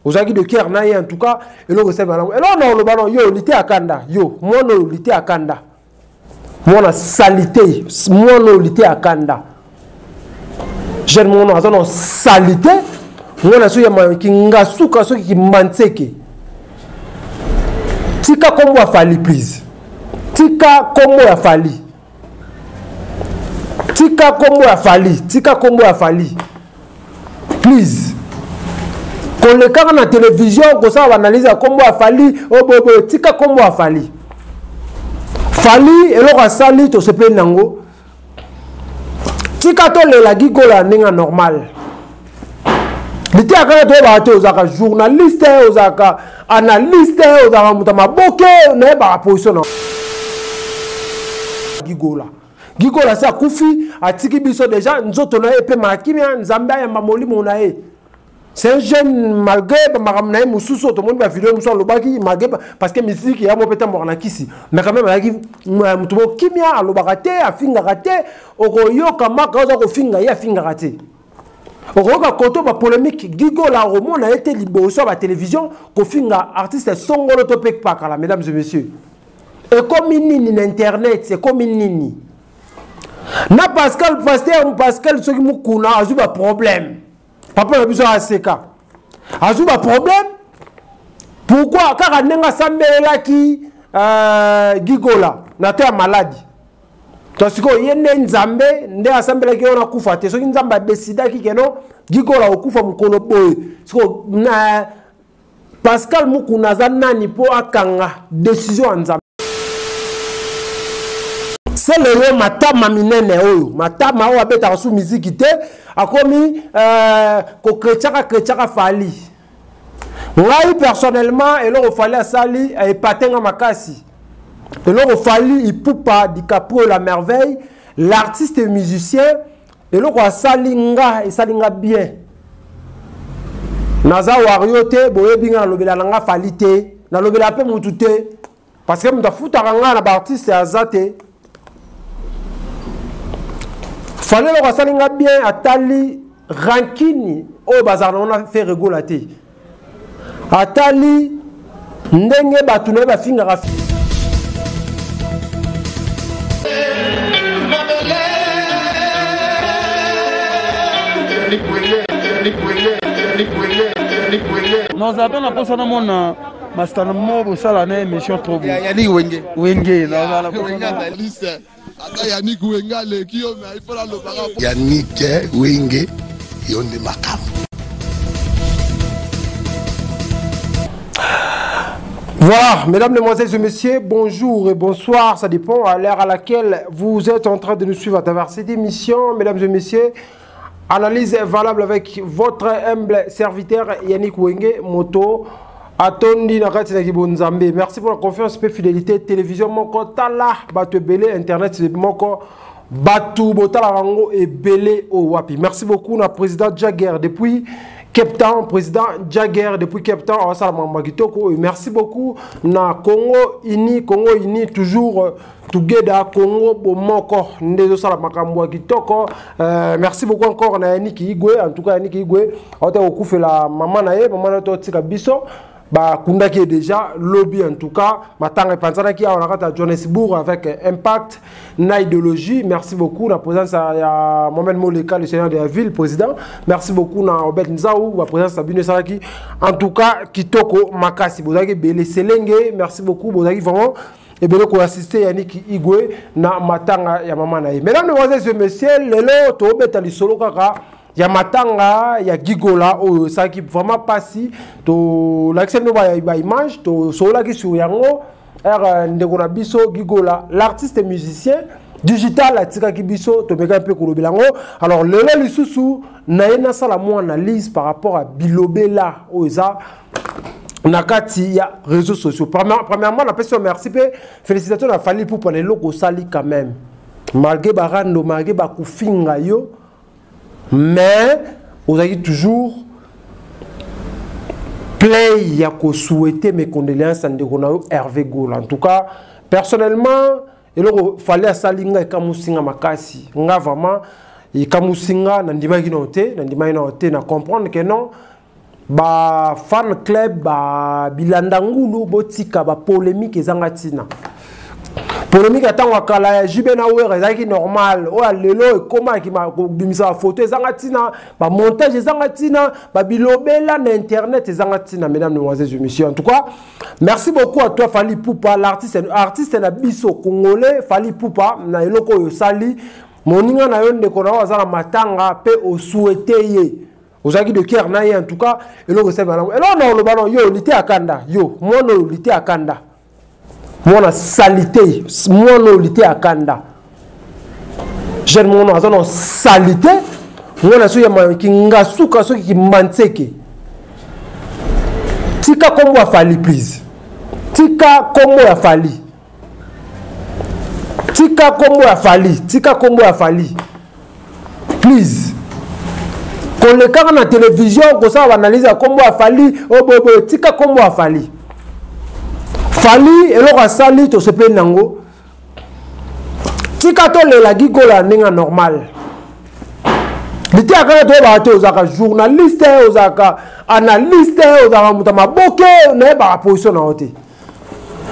ozaki de cœur na ye en tout cas eloko se malamu elo na lo bano yo lité akanda yo mono lité akanda mona salité mono lité akanda jeune mono azono salité mona so ya kinga suka so ki manseke tika kombo afali please tika kombo afali tika kombo afali please quand le cas na télévision ko ça analyse kombo afali obobo tika kombo afali fali eloko asali to se pe nango tika to le la gigola ninga normal lité akana to ba to ozaka journaliste ozaka analyste ozaka mutama boke na ba position gigola sa kufi atiki biso déjà nzoto na epe makimia nzambe ya mamoli mona e c'est un jeune malgré maramna mususu to monde ba vidéo mususu lobaki malgré parce que musique ya mo peta morna kisi mais quand même alaki mutubo kimia alobaka te afinga te okoyoka maka oza ko finga ya finga te okoyoka koto ba polémique gigola romona été liboso ba télévision ko finga artiste songolo to pek pakala mesdames et messieurs et comme nini internet c'est comme nini na Pascal ce qui mukuna azuba problème papa na biso aseka azuba problème pourquoi car nenga sambela ki gigola na te maladie to siko yende nzambe nde asambela ki ona kufa te so nzamba décida ki keno gigola okufa mukolo boy siko na Pascal mukuna za nani po akanga décision nzambe c'est le matama minene oyo matama o abeta su musique te akomi ko kretiaka fali ngai personnellement eloko fali asali epatenga makasi eloko fali ipupa DiCaprio la merveille l'artiste et musicien eloko asali nga esalinga bien naza wario te boyebinga lobela nga fali te na lobela pe mutu te parce que mutafuta nga na ba artiste azate fallait le rassembler bien à Tali Rankini au bazar on a fait rigoler à Tali ndenge batune ba finga rafi non ça donne la poste na mon mastana mo sala na émission trop yani wenge na la Yannick Wenga le kio mais il faut la lobara Yannick Wenge yonde makam. Voilà, mesdames, mesdemoiselles et messieurs, bonjour et bonsoir, ça dépend à l'heure à laquelle vous êtes en train de nous suivre à travers cette émission. Mesdames et messieurs, analyse valable avec votre humble serviteur Yannick Wenge, moto Atondi na kati na kibonzambe. Merci pour la confiance et fidélité. Télévision moko tala batu belé, internet moko batu botala rango et belé au wapi. Merci beaucoup na président Jagger depuis Cape Town, président Jagger depuis Cape Town. Merci beaucoup na Congo Ini toujours together Congo bomoko ndezo sala makambo kitoko. Merci beaucoup encore na Yannick Igwe, en tout cas Yannick Igwe ota okufela mama na ye, mama na to tika biso. Bah, Kunda qui est déjà lobby en tout cas. Maintenant, pensant qu'il y a à Johannesburg avec Impact, na idéologie. Merci beaucoup la présence à Mohamed Moleka, le seigneur de la ville, président. Merci beaucoup na Obet Nzaou, la présence à Bino Saraki. En tout cas, Kitoko Makasi, Bozaki Bele Selenge. Merci beaucoup, Bozaki vraiment. Et bien, qu'on assiste Yannick Igwe na matanga ya mama na ye. Mesdames, mesdemoiselles et messieurs, lelo to obeta li solo kaka. Ya matanga ya gigola o ça qui vraiment passi to l'accès no ba image to sola ki sur yango ndeko na biso gigola l'artiste musicien digital atika ki biso to meka pe ko lobelango. Alors lelo lisusu na yena sala mo analyse par rapport à bilobela o za nakati ya réseaux sociaux. Premièrement la personne merci pe félicitations à Fali pour le logo sali quand même malgré barando malgré ba kufinga yo. Mais vous avez toujours play ya ko souhaiter mes condoléances à Ndegonao Hervé Goul. En tout cas, personnellement, il fallait salinga kamusinga makasi. Nga vraiment et kamusinga nandima kinote, na comprendre que non ba fan club ba bilanda ngulu botika ba polémique ezanga tina polémique atangwa kala ya jibe na wera ezaki normal oya lelo ekoma ki ma bimisa photo ezanga tina ba montage ezanga tina ba bilobela na internet ezanga tina. Mesdames, Mesdemoiselles et Messieurs, en tout cas merci beaucoup à toi Fally Ipupa, l'artiste na biso congolais Fally Ipupa na eloko yo sali moninga na yo ndeko na wazala matanga pe o souhaiter ye ozaki de cœur na ye. En tout cas eloko sema na elo na lo bano yo lité akanda yo mono lité akanda mona salité mono lité akanda jeune mono azono salité mona so ya kinga suka so ki manseke tika kombo ya Fally please tika kombo ya Fally tika kombo ya Fally tika kombo ya Fally please kolekaka na télévision ko sa analyse ya kombo ya Fally obobo tika kombo ya Fally Fally eloko asali to sepe nango tika to lela gigola ninga normal liti akana to ba to zaka journaliste ozaka analyste ozaka mutama boke na ba position na hote.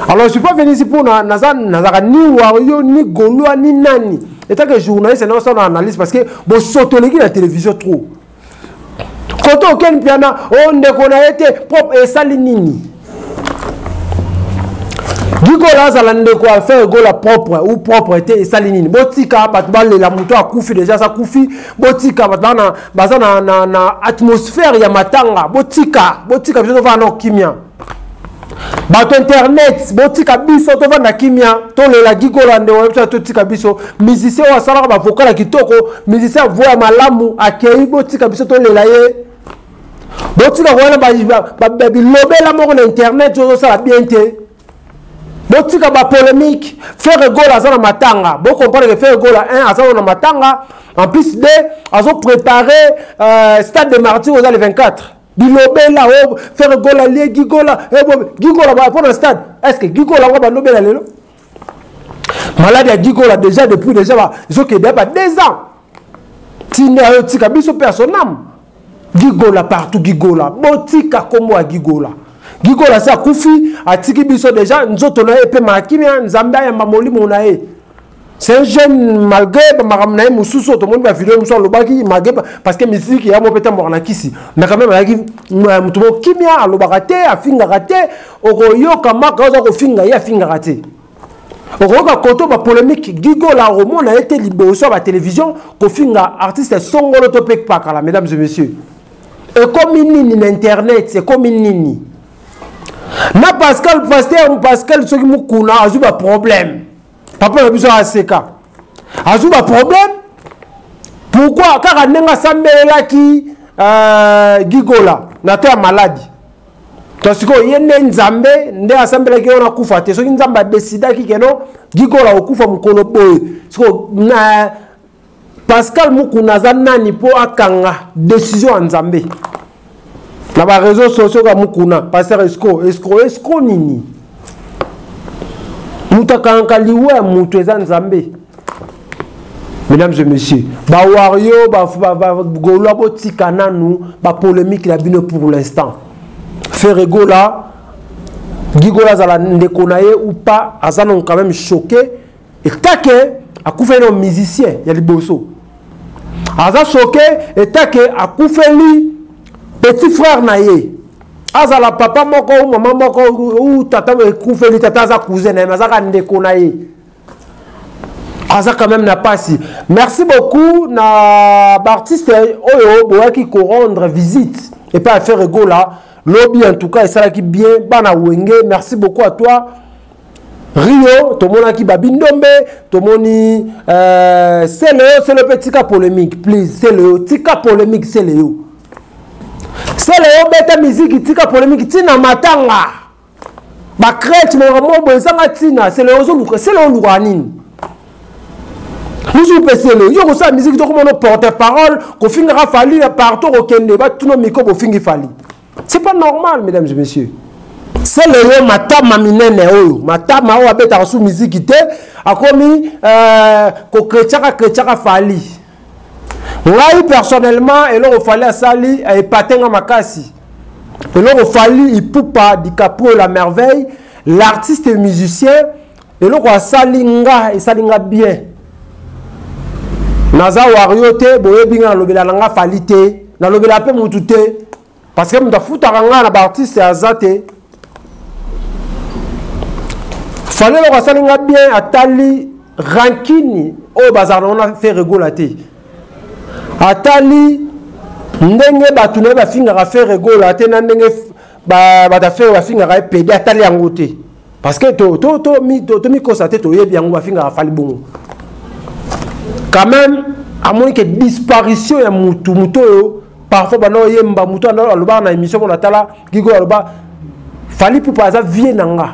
Alors je suis pas venu ici pour nazaka ni wario ni golwa ni nani état que journaliste non son analyse parce que bo sotoleki na télévision trop koto aucun piana on ne connaît été propre et sali nini Gigola zalande quoi faire gola propre ou propreté et salinine botika batbal la moto a koufi déjà ça koufi botika batana bazana na atmosphère ya matanga botika biso va na kimia bato internet botika biso to va na kimia to la gigola nde website to tika biso musicien wa sala ba vocal kitoko musicien voix malamu akei botika biso to lela ye botika wala ba lobela mo na internet zo sala bien te. Botika ba polémique, faire rigolo à ça matanga. Bon comprendre que faire rigolo à ça na matanga. En plus de, ils ont préparé stade de martyrs aux années 24. Bilobela faire rigolo à lié gigola. Gigola va pour le stade. Est-ce que gigola va bilobela lelo? Malade à gigola déjà depuis déjà ils ont que déjà 2 ans. Tine a tika biso personnam. Gigola partout gigola. Botika comme à gigola. Gigola sa koufi atiki biso déjà nzoto na epe makimia nzamba ya mamoli monae. C'est un jeune malgré maramnae mususu to monde ba vidéo muso lobaki magé parce que musique ya mo peta morna kisi. Mais quand même yaki mutumo kimia alobakate afinga kate okoyo kama kaza ko finga ya finga kate. Okoka koto ba polémique Gigola romona été liboso ba télévision ko finga artiste songolo to pek pakala mesdames et messieurs. Et comme nini l'internet c'est comme nini na Pascal Pascal soki mukuna azuba problème papa na biso aseka azuba problème pourquoi car nenga sambela ki Gigola na to maladi to siko yende nzambe nde asambela ki ona kufa te soki nzamba décida ki keno Gigola okufa mukolo boy siko na Pascal mukuna za nani po akanga décision en nzambe na ba réseaux sociaux ka mukuna pasteur escro nini mutakanka liwe mutu eza nzambe. Mesdames et messieurs, ba wario ba gola botika nanu ba polémique la bino pour l'instant faire gola Gigola zala ndeko na ye ou pas azana quand même choqué et take akufa no musicien ya liboso aza choqué et take akufeli petit frère naye azala papa moko ou maman moko ou tata ekufeli tata za cousin na mazaka ndeko naye aza quand même na pasi. Merci beaucoup na artiste oyo boyaki ko rendre visite et pas faire rigola lobby en tout cas et ça qui bien bana wenge. Merci beaucoup à toi Rio tomonaki babindombe tomoni c'est le petit cas polémique please c'est le petit cas polémique c'est le beta musique tika polémique tina matanga ba crête mo bozanga tina c'est le ozoluka c'est le lukanini nous pèse le yo ko sa musique to ko mono porte-parole ko fingera Fally partout au kende ba tuno miko ko fingi Fally. C'est pas normal mesdames et messieurs. C'est le matama minene oyo matama o abeta sous musique te akomi ko kretiaka Fally. Moi personnellement et là il fallait sali et patenga makasi Et là, il fallait, il peut pas DiCaprio la merveille, l'artiste et musicien, et là, il salinga et salinga bien. Naza wariote, boye binga lobela langa falite, na lobela pe mutute, parce que m'ta fouta ranga na artiste azate. Fallait le salinga bien atali rankini, oh bazar on a fait rigolater. Atali ndenge batune ba finga ka faire rigolater na ndenge ba ta faire ba finga ka pede atali yangote. Parce que to mi constater to yebi yango ba finga ka fali bongo. Quand même, à moins que disparition ya mutu parfois bano yemba mutu na loba na émission on atala gigo loba fali pour pas vie nanga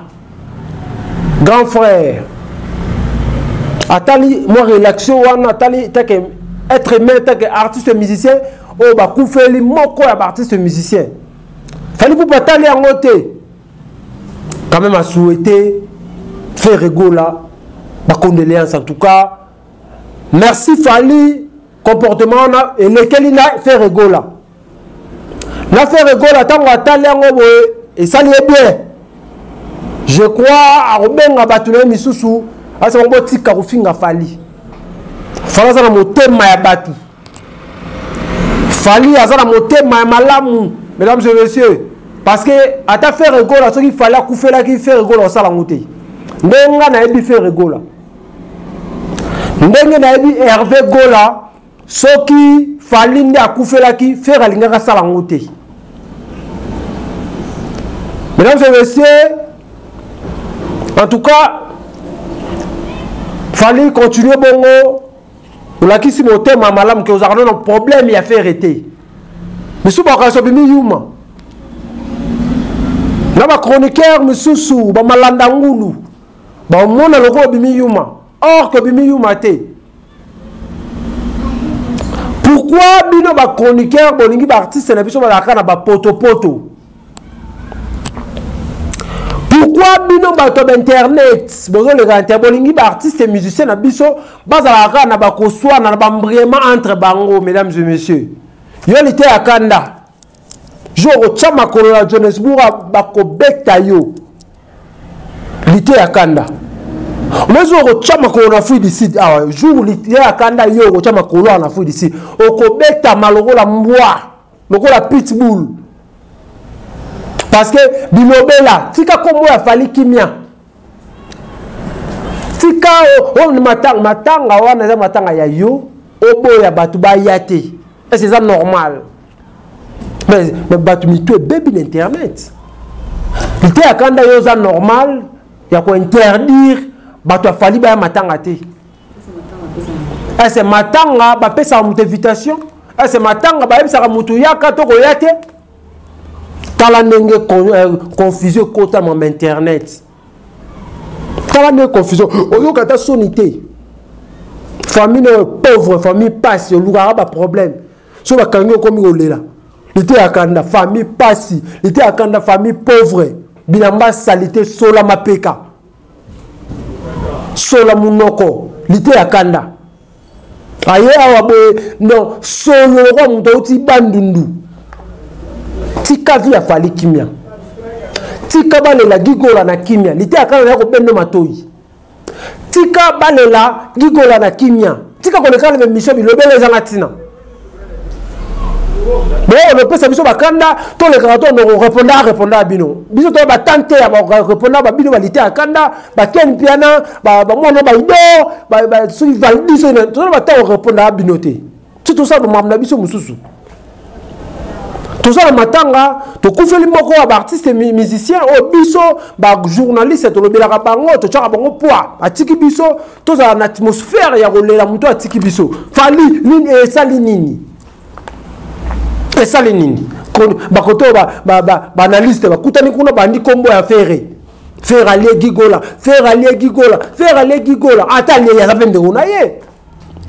grand frère atali moi relaxation wana atali take être humain take artiste musicien o ba kufeli moko ya artiste musicien fali pour pas atali en côté quand même à souhaiter faire rigola ba condoléances en tout cas. Merci Fali, comportement et lequel il a fait rigola. Il a fait rigola tant que et ça lui est bien. Je crois à Robin Abatouné Misusu, à ce moment où Karoufinga Fali. Fali a mon thème à Batu. Fali a mon thème à Malamu, mesdames et messieurs. Parce que à ta fait rigola, ce qu'il fallait couper là qui fait rigola au Salamouté. N'enga n'a pas fait rigola. Ndenge na yebi Hervé Gola soki Fali nde akufelaki faire alingaka salango te. Mesdames et messieurs, en tout cas Fali continue bongo olakisi motema malamu ke ozakana na problème ya faire été. Misu bakaso bimi yuma na ba chroniqueur misusu ba malanda ngulu ba mona loko bimi yuma. Or que bimi yumate. Pourquoi bino ba chroniqueur bolingi ba artiste na biso ba kana ba poto. Pourquoi bino ba to internet bozo le ganter bolingi ba artiste et musicien na biso bazala kana ba koswa na ba mbriema entre bango mesdames et messieurs. Yo lité akanda. Jo chama ko la Johannesburg ba ko beta yo. Lité akanda. Mais on chama ko na fui d'ici ah jour li ya kanda yo chama ko na fui d'ici okobeta maloko la mbwa loko la pitbull parce que bilobela tika kombo ya Fali kimia tika o matanga wana za matanga ya yo obo ya batu ba yate c'est ça normal mais batu mitu baby l'internet il te akanda yo za normal ya ko interdire bato Fali ba matanga te. C'est matanga ba pesa mu invitation. C'est matanga ba yebisa mutu yaka to ko yate. Tala ndenge confusion kota mon internet. Tala ndenge confusion. Oyo kata sonité. Famille pauvre, famille passe, le lugar ba problème. So ba kanyo komi olela. Lité akanda famille passe, lité akanda famille pauvre. Bilamba salité sola mapeka. Sola munoko lité akanda aye awabe non solo ko mutoti bandundu tika via Fali kimia tika balela gigola na kimia lité akanda yako bendo matoi tika balela gigola na kimia tika konekana me mission bilobele zanga tina mais on peut savoir bakanda to le carton no répondre à bino biso to ba tenter à répondre ba bino balité akanda ba ken piana ba mwana ba ido ba sui valdi so to ba ta répondre à bino te tout ça ba mamna biso mususu tout ça matanga to kufeli moko ba artiste et musicien o biso ba journaliste to lobela ka bango to tshaka bango poa atiki biso to za na atmosphère ya rolela muto atiki biso Fali nini e sali nini. Et ça les nini bakoto ba analyste ba kutani kuna bandi kombo ya faire aller gigola atali ya zapende una ye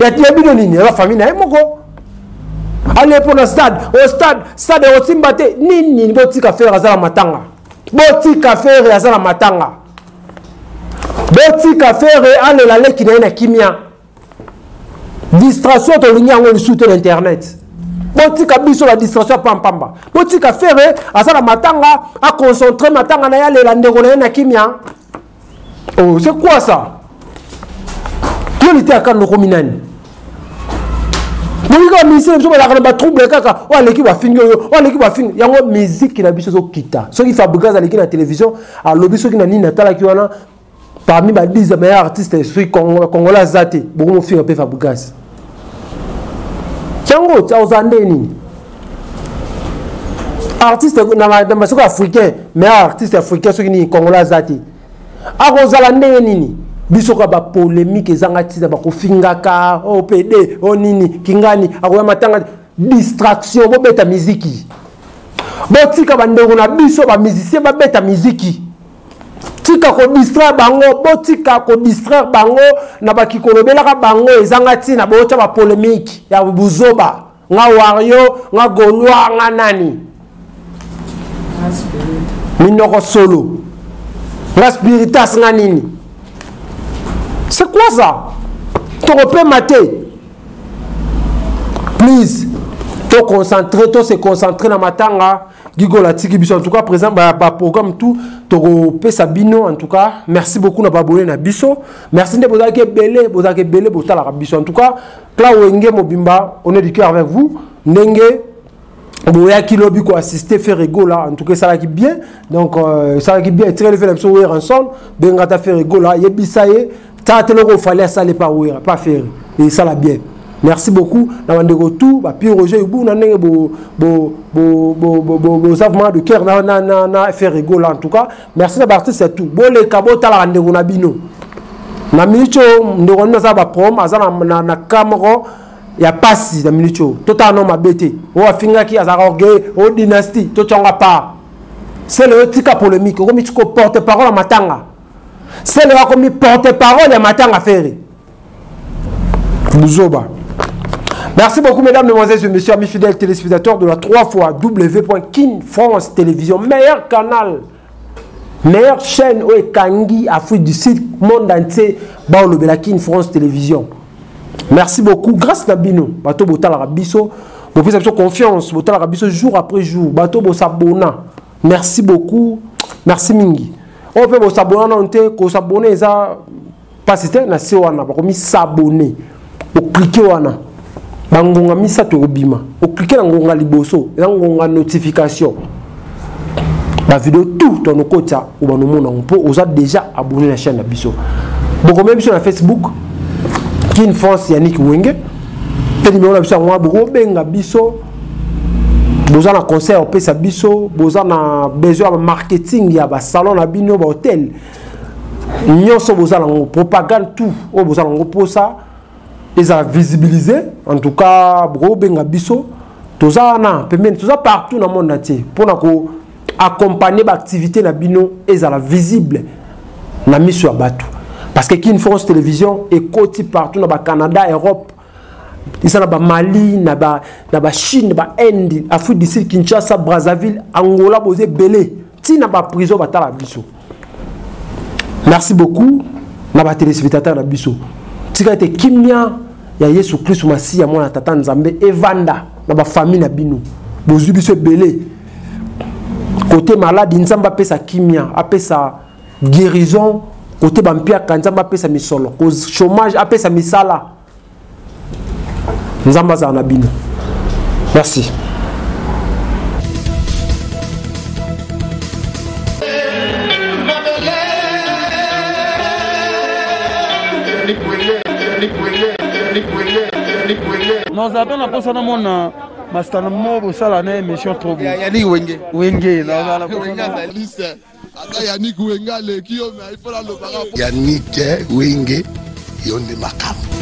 ya tiabino nini ya famille na moko aller pour le stade au Simbate nini botika faire azala matanga botika faire azala matanga botika faire aller la leki na kimia distraction to linya ngo sur internet botika biso la distraction pampamba botika faire asala matanga a concentrer matanga na yale la ndeko na kimia. Oh, c'est quoi ça? Qui était à Kanoko Minani? Bonika ministère biso la ba trouble kaka o l'équipe va finir o l'équipe va finir yango musique na biso zo kita so ki fabriquer aleki na télévision a lobby so ki na nini natala ki wana parmi ba 10 meilleurs artistes congolais zate beaucoup mo finir pe fabriquer yango ta ozande nini artiste na masoko africain meilleur artiste africain so ki ni congolais zate a kozala ndenge nini biso ka ba polémique ezanga tisa ba kofingaka o PD o nini kingani akoya matanga distraction bo beta muziki botika bandeko na biso ba musicien ba beta muziki tika ko distraire bango botika ko distraire bango na ba kikolobela ka bango ezanga tina bo cha ba polémique ya buzoba nga wario nga golwa nga nani minoko solo nga spiritas nga nini. C'est quoi ça? Tu peux mater. Please. Tu se concentrer dans ma tanga. En tout cas, présent, programme tout. Tu peux sabino. En tout cas, merci beaucoup na baboué na biso. Merci de vous belé, la biso. En tout cas, là Wenge Mobimba, on est du cœur avec vous. Nenge. Boya Kilobi ko assister faire rigolo là. En tout cas, ça va qui bien. Donc, ça va qui bien. Très le fait l'absolu ensemble. Bengata faire rigolo là. Yebisaye. Ça il fallait ça les pas faire et ça la bien. Merci beaucoup. Dans le retour, puis Roger Ubou n'a savement de cœur na faire rigolo en tout cas. Merci de partir c'est tout. Bon les cabot à la rendez-vous na bino. Na minute on na ça ba prom azana na Cameroun ya passi na minute totalement ma bêté. O afinga ki azara orgueil o dynastie to tonga pas. C'est le tika polémique comme tu porte parole à matanga. C'est le comme porte-parole et matin à faire. Bouzoba. Merci beaucoup, mesdames, mesdemoiselles et messieurs, amis fidèles téléspectateurs de la 3 fois W.Kin France Télévision. Meilleur canal, meilleure chaîne au Kangi, Afrique du Sud, monde entier, Baolo Kin France Télévision. Merci beaucoup. Grâce à Bino, Bato Botal Rabiso, vous pouvez avoir confiance, Botal Rabiso jour après jour, Bato Bosabona. Merci beaucoup. Merci Mingi. On peut s'abonner, ça pas c'était na siwana ba komi s'abonner o cliquer wana bangonga misa to obima o cliquer na ngonga liboso na ngonga notification ba vidéo tout ton okota ou ba no mona on peut oza déjà abonner la chaîne na biso boko même sur la Facebook Kin France Yannick Wenge te numéro na biso ngwa boko benga biso boza na concert au pesa biso boza na besoin de marketing ya ba salon na bino ba hôtel nyonso boza na propagande tout o boza na posa eza visibiliser en tout cas bro benga biso toza na pemene toza partout na monde entier pona ko accompagner ba activité na bino eza visible na miso ya bato parce que Kin France Télévision est côté partout na ba Canada Europe. Ils sont là Mali, na Chine, na Inde, Afrique du Sud, Kinshasa, Brazzaville, Angola, Bosé, Belé. Si na prison batala biso. Merci beaucoup. Na téléspectateur na biso. Si ka te kimia ya Yesu Christ masi ya mwana tata Nzambe evanda na famille na bino. Bozu biso Belé. Côté malade Nzamba pesa kimia, apesa guérison, côté bampia Nzamba pesa misolo. Cause chômage apesa misala. Nzamba za nabino. Merci. Nous avons la poste à mon master Mobo Salane émission trop bien. Yannick Wenge. Wenge. Yannick Wenge le qui il faut la Yannick Wenge yonde makamu.